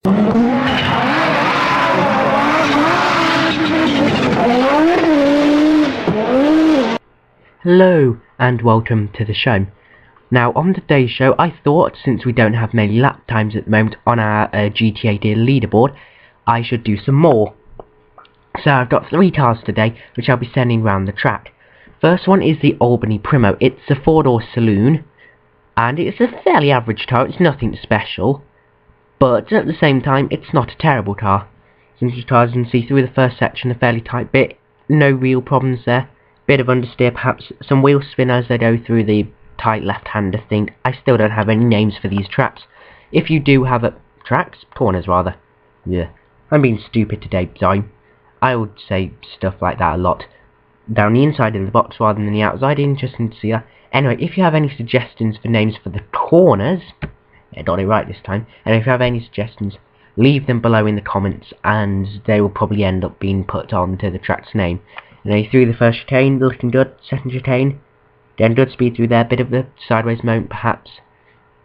Hello and welcome to the show. Now on today's show I thought, since we don't have many lap times at the moment on our GTA leaderboard, I should do some more. So I've got 3 cars today which I'll be sending round the track. First one is the Albany Primo. It's a 4-door saloon and it's a fairly average car. It's nothing special, but at the same time it's not a terrible car. Since you cars you can see through the first section, a fairly tight bit, no real problems there. Bit of understeer, perhaps some wheel spin as they go through the tight left-hander thing. I still don't have any names for these traps. If you do have corners rather. Yeah, I'm being stupid today, sorry. I would say stuff like that a lot. Down the inside of the box rather than the outside, interesting to see that. Anyway, if you have any suggestions for names for the corners, I got it right this time, and if you have any suggestions, leave them below in the comments and they will probably end up being put onto the track's name. Now through the first chicane, looking good. Second chicane, then good speed through there, bit of a sideways moment perhaps.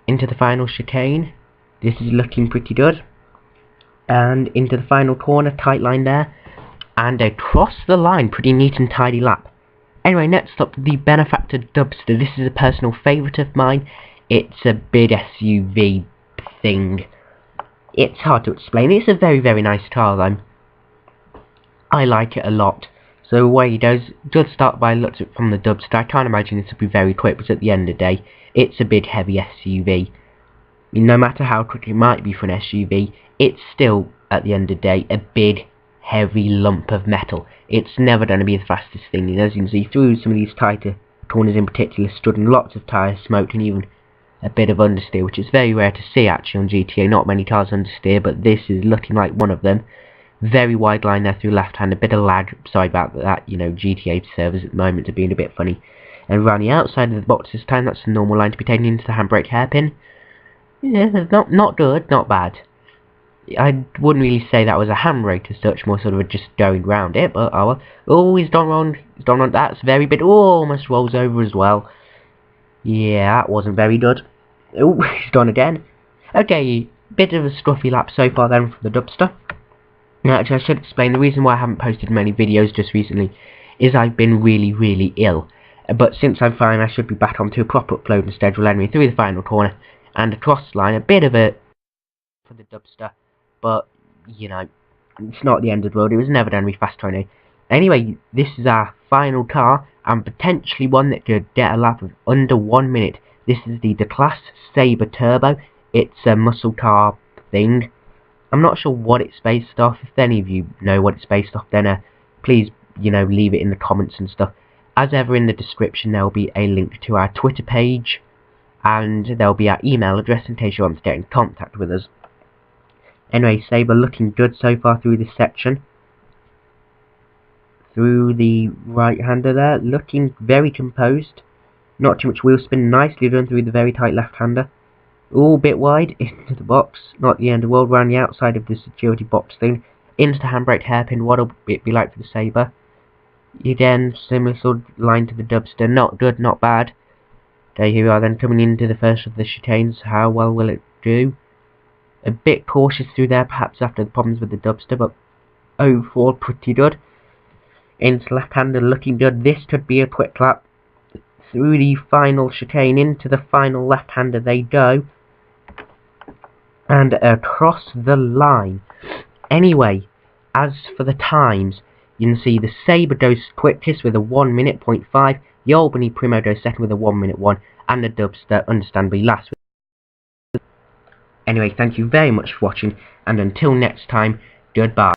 Into the final chicane, this is looking pretty good. And into the final corner, tight line there. And across the line, pretty neat and tidy lap. Anyway, next up, the Benefactor Dubster. This is a personal favourite of mine. It's a big SUV thing. It's hard to explain. It's a very, very nice car though. I like it a lot. So away he goes. Does start by looks at from the Dubster. I can't imagine this will be very quick, but at the end of the day, it's a big heavy SUV. I mean, no matter how quick it might be for an SUV, it's still, at the end of the day, a big heavy lump of metal. It's never going to be the fastest thing. And as you can see, through some of these tighter corners in particular, stood in lots of tyre smoke and even a bit of understeer, which is very rare to see actually on GTA. Not many cars understeer, but this is looking like one of them. Very wide line there through left hand, a bit of lag, sorry about that, you know, GTA servers at the moment are being a bit funny. And around the outside of the box this time, that's the normal line to be taken into the handbrake hairpin. Yeah, not good, not bad. I wouldn't really say that was a handbrake as such, more sort of just going round it, but oh, he's gone wrong, that's very big, oh, almost rolls over as well. Yeah, that wasn't very good. Oh, he's gone again. Okay, bit of a scruffy lap so far then from the Dubster. Now, actually, I should explain the reason why I haven't posted many videos just recently is I've been really, really ill. But since I'm fine, I should be back onto a proper uploading schedule anyway, through the final corner and across the line. A bit of a for the Dubster, but you know, it's not the end of the world. It was never going to be fast anyway. Anyway, this is our final car and potentially one that could get a lap of under 1 minute. This is the Class Sabre Turbo. It's a muscle car thing. I'm not sure what it's based off. If any of you know what it's based off, then please, you know, leave it in the comments and stuff. As ever, in the description there will be a link to our Twitter page, and there will be our email address in case you want to get in contact with us. Anyway, Sabre looking good so far through this section. Through the right-hander there, looking very composed. Not too much wheel spin, nicely done through the very tight left-hander. All bit wide into the box, not the end of the world, around the outside of the security box thing, into the handbrake hairpin. What'll it be like for the Sabre? Again, similar sort of line to the Dubster, not good, not bad. There you are then, coming into the first of the chicanes. How well will it do? A bit cautious through there, perhaps after the problems with the Dubster, but overall pretty good. Into left-hander, looking good. This could be a quick lap. Through the final chicane, into the final left-hander they go. And across the line. Anyway, as for the times, you can see the Sabre goes quickest with a 1 minute 0.5, the Albany Primo goes second with a 1 minute 1, and the Dubster understandably last. Anyway, thank you very much for watching, and until next time, goodbye.